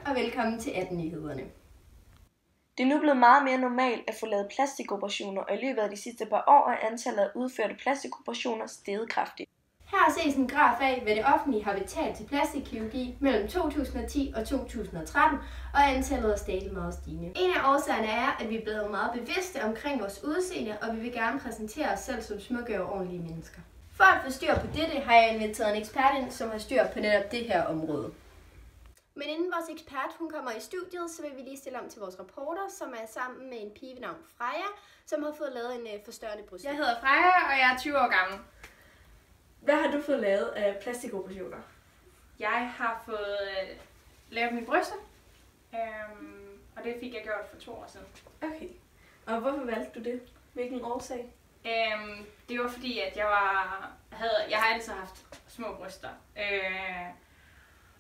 og velkommen til 18 nyhederne. Det er nu blevet meget mere normalt at få lavet plastikoperationer, og i løbet af de sidste par år er antallet af udførte plastikoperationer steget kraftigt. Her ses en graf af, hvad det offentlige har betalt til plastikkirurgi mellem 2010 og 2013, og antallet er stadig meget stigende. En af årsagerne er, at vi er blevet meget bevidste omkring vores udseende, og vi vil gerne præsentere os selv som smukke og ordentlige mennesker. For at få styr på dette, har jeg inviteret en ekspert ind, som har styr på netop det her område. Men inden vores ekspert hun kommer i studiet, så vil vi lige stille om til vores reporter, som er sammen med en pige ved navn Freja, som har fået lavet en forstørrende bryst. Jeg hedder Freja, og jeg er 20 år gammel. Hvad har du fået lavet af plastikoperationer? Jeg har fået lavet mine bryster, og det fik jeg gjort for 2 år siden. Okay. Og hvorfor valgte du det? Hvilken årsag? Det var fordi, at jeg har altid haft små bryster.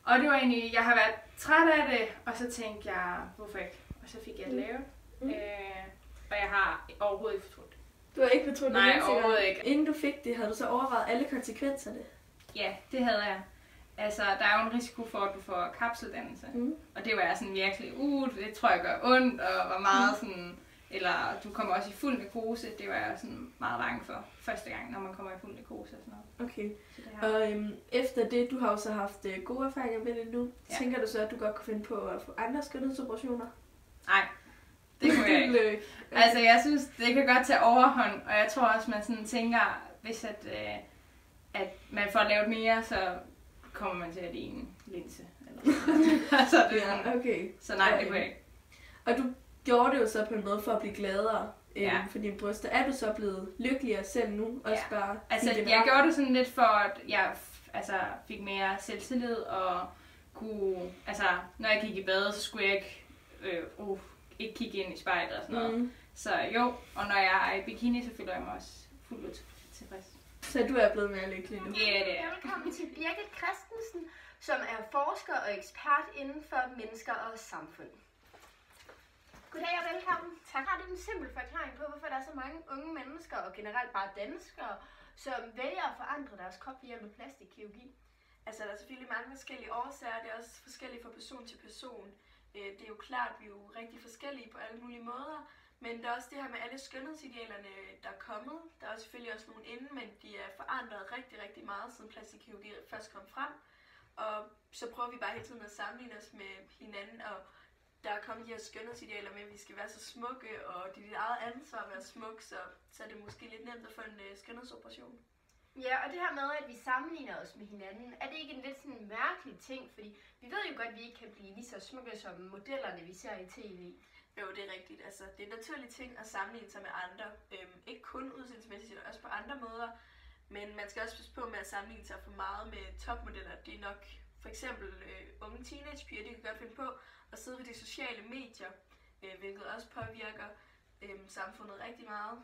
Og det var egentlig, jeg har været træt af det, og så tænkte jeg, hvorfor ikke? Og så fik jeg det lavet. Og jeg har overhovedet ikke fortrudt. Du har ikke fortrudt det? Nej, overhovedet ikke. Inden du fik det, havde du så overvejet alle konsekvenserne? Ja, det havde jeg. Altså, der er jo en risiko for, at du får kapseldannelse. Og det var jeg sådan virkelig, det tror jeg gør ondt, og var meget sådan, eller du kommer også i fuld narkose, det var jeg sådan meget bange for første gang, når man kommer i fuld narkose og sådan noget. Okay. Og efter det, du har jo så haft gode erfaringer med det nu, tænker du så, at du godt kunne finde på at få andre skønhedsoperationer? Nej, det kunne jeg ikke. Okay. Altså, jeg synes, det kan godt tage overhånd, og jeg tror også, man sådan tænker, hvis at man får lavet mere, så kommer man til at ligne en linse. Eller altså, det er sådan. Okay. Så nej, det kunne jeg ikke. Og du gjorde det jo så på en måde for at blive gladere for dine bryster. Er du så blevet lykkeligere selv nu? Også bare altså, jeg gjorde det sådan lidt for, at jeg fik mere selvtillid og kunne, altså, når jeg gik i bad, så skulle jeg ikke kigge ind i spejlet og sådan noget. Så jo, og når jeg er i bikini, så føler jeg mig også fuldt ud tilfreds. Så du er blevet mere lykkelig nu? Ja, det er. Velkommen til Birgit Christensen, som er forsker og ekspert inden for mennesker og samfund. Goddag og velkommen. Tak. Har du en simpel forklaring på, hvorfor der er så mange unge mennesker, og generelt bare danskere, som vælger at forandre deres krop ved hjælp af plastikkirurgi? Altså, der er selvfølgelig mange forskellige årsager. Det er også forskelligt fra person til person. Det er jo klart, at vi er jo rigtig forskellige på alle mulige måder. Men der er også det her med alle skønhedsidealerne, der er kommet. Der er selvfølgelig også nogle inden, men de er forandret rigtig, rigtig meget, siden plastikkirurgi først kom frem. Og så prøver vi bare hele tiden at sammenligne os med hinanden, og der er kommet de her skønhedsidealer med, at vi skal være så smukke, og det er dit eget ansvar at være smuk, så er det måske lidt nemt at få en skønhedsoperation. Ja, og det her med, at vi sammenligner os med hinanden, er det ikke en lidt sådan mærkelig ting? Fordi vi ved jo godt, at vi ikke kan blive lige så smukke som modellerne, vi ser i tv. Jo, det er rigtigt. Altså, det er en naturlig ting at sammenligne sig med andre. Ikke kun udseendsmæssigt, men også på andre måder. Men man skal også passe på med at sammenligne sig for meget med topmodeller. Det er nok for eksempel unge teenagepiger, de kan godt finde på at sidde ved de sociale medier, hvilket også påvirker samfundet rigtig meget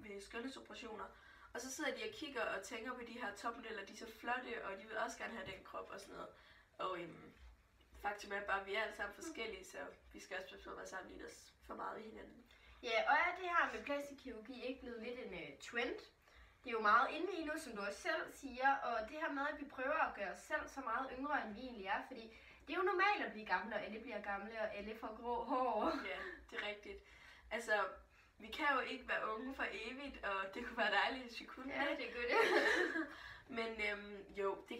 ved skønhedsoperationer. Og så sidder de og kigger og tænker på de her topmodeller, de er så flotte, og de vil også gerne have den krop og sådan noget. Og faktum er bare, at vi er alle sammen forskellige, så vi skal også passe på at sammenligne os for meget i hinanden. Ja, og er det her med plastikkirurgi ikke blevet lidt en trend? Det er jo meget inde lige nu, som du også selv siger, og det her med, at vi prøver at gøre os selv så meget yngre, end vi egentlig er, fordi det er jo normalt at blive gamle, og alle bliver gamle, og alle får grå hår. Ja, det er rigtigt. Altså, vi kan jo ikke være unge for evigt, og det kunne være dejligt, hvis vi kunne det. Ja, det gør det. Men jo, vi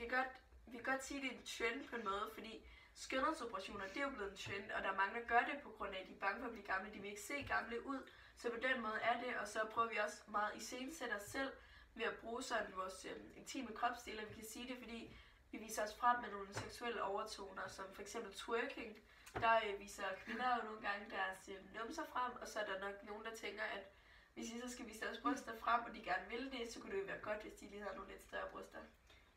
kan godt sige, at det er en trend på en måde, fordi skønhedsoperationer, det er jo blevet en trend, og der er mange, der gør det på grund af, at de er bange for at blive gamle. De vil ikke se gamle ud, så på den måde er det, og så prøver vi også meget iscenesætte os selv ved at bruge sådan vores intime kropsdele, og vi kan sige det, fordi vi viser os frem med nogle seksuelle overtoner, som for eksempel twerking. Der viser kvinder jo nogle gange deres numser frem, og så er der nok nogen, der tænker, at hvis de så skal vise deres bryster frem, og de gerne vil det, så kunne det jo være godt, hvis de lige havde nogle lidt større bryster.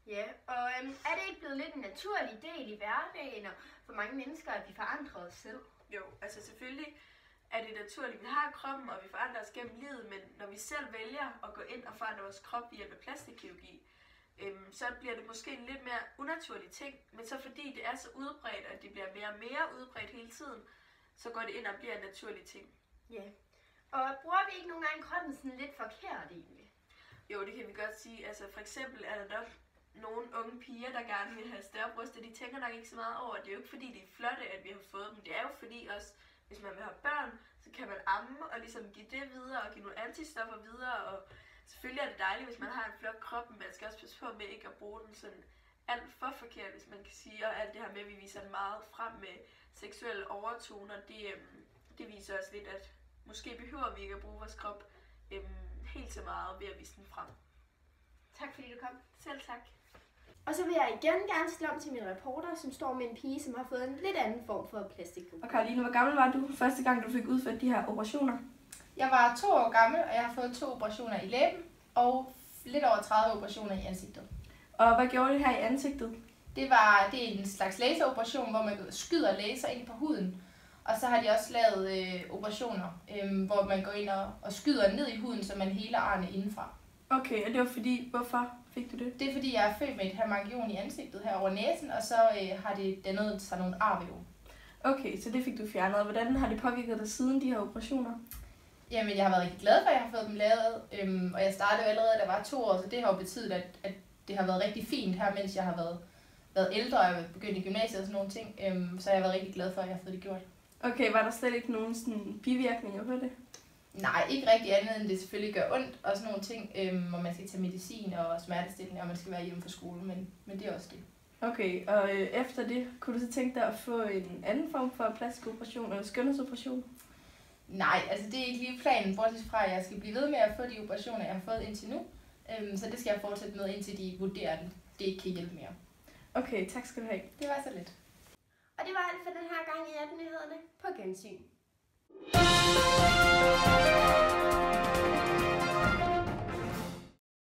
Ja, og er det ikke blevet lidt en naturlig del i hverdagen, og for mange mennesker, at vi forandrer os selv? Jo, altså selvfølgelig er det naturligt. Vi har kroppen, og vi forandrer os gennem livet, men når vi selv vælger at gå ind og forandre vores krop ved hjælp af plastikkirurgi, så bliver det måske en lidt mere unaturlig ting, men så fordi det er så udbredt, og det bliver mere og mere udbredt hele tiden, så går det ind og bliver en naturlig ting. Ja, og bruger vi ikke nogle gange kroppen sådan lidt forkert egentlig? Jo, det kan vi godt sige. Altså for eksempel er der nok nogle unge piger, der gerne vil have større bryster, de tænker nok ikke så meget over. Det er jo ikke fordi, det er flotte, at vi har fået dem. Det er jo fordi også, hvis man vil have børn, så kan man amme og ligesom give det videre og give nogle antistoffer videre. Og selvfølgelig er det dejligt, hvis man har en flot krop, men man skal også passe på med ikke at bruge den sådan alt for forkert, hvis man kan sige. Og alt det her med, at vi viser den meget frem med seksuelle overtoner, det viser også lidt, at måske behøver vi ikke at bruge vores krop helt så meget ved at vise den frem. Tak fordi du kom. Selv tak. Og så vil jeg igen gerne stille om til min reporter, som står med en pige, som har fået en lidt anden form for plastikkirurgi. Og Karoline, hvor gammel var du første gang, du fik udført de her operationer? Jeg var 2 år gammel, og jeg har fået 2 operationer i læben og lidt over 30 operationer i ansigtet. Og hvad gjorde det her i ansigtet? Det er en slags laseroperation, hvor man skyder laser ind på huden. Og så har de også lavet operationer, hvor man går ind og skyder ned i huden, så man heler arrene indenfra. Okay, og det var fordi, hvorfor fik du det? Det er fordi, jeg er født med et hemangiom i ansigtet her over næsen, og så har det dannet sig nogle arvæv. Okay, så det fik du fjernet. Hvordan har det påvirket dig siden de her operationer? Jamen, jeg har været rigtig glad for, at jeg har fået dem lavet, og jeg startede jo allerede, da jeg var 2 år, så det har jo betydet, at det har været rigtig fint her, mens jeg har været ældre og begyndt i gymnasiet og sådan nogle ting, så jeg har været rigtig glad for, at jeg har fået det gjort. Okay, var der slet ikke nogen sådan bivirkninger på det? Nej, ikke rigtig andet end det selvfølgelig gør ondt og sådan nogle ting, hvor man skal tage medicin og smertestillende, og man skal være hjemme fra skole, men det er også det. Okay, og efter det, kunne du så tænke dig at få en anden form for plastikoperation eller skønhedsoperation? Nej, altså det er ikke lige planen, bortset fra at jeg skal blive ved med at få de operationer, jeg har fået indtil nu. Så det skal jeg fortsætte med, indtil de vurderer, at det ikke kan hjælpe mere. Okay, tak skal du have. Det var så lidt. Og det var alt for den her gang i 18 nyhederne. På gensyn.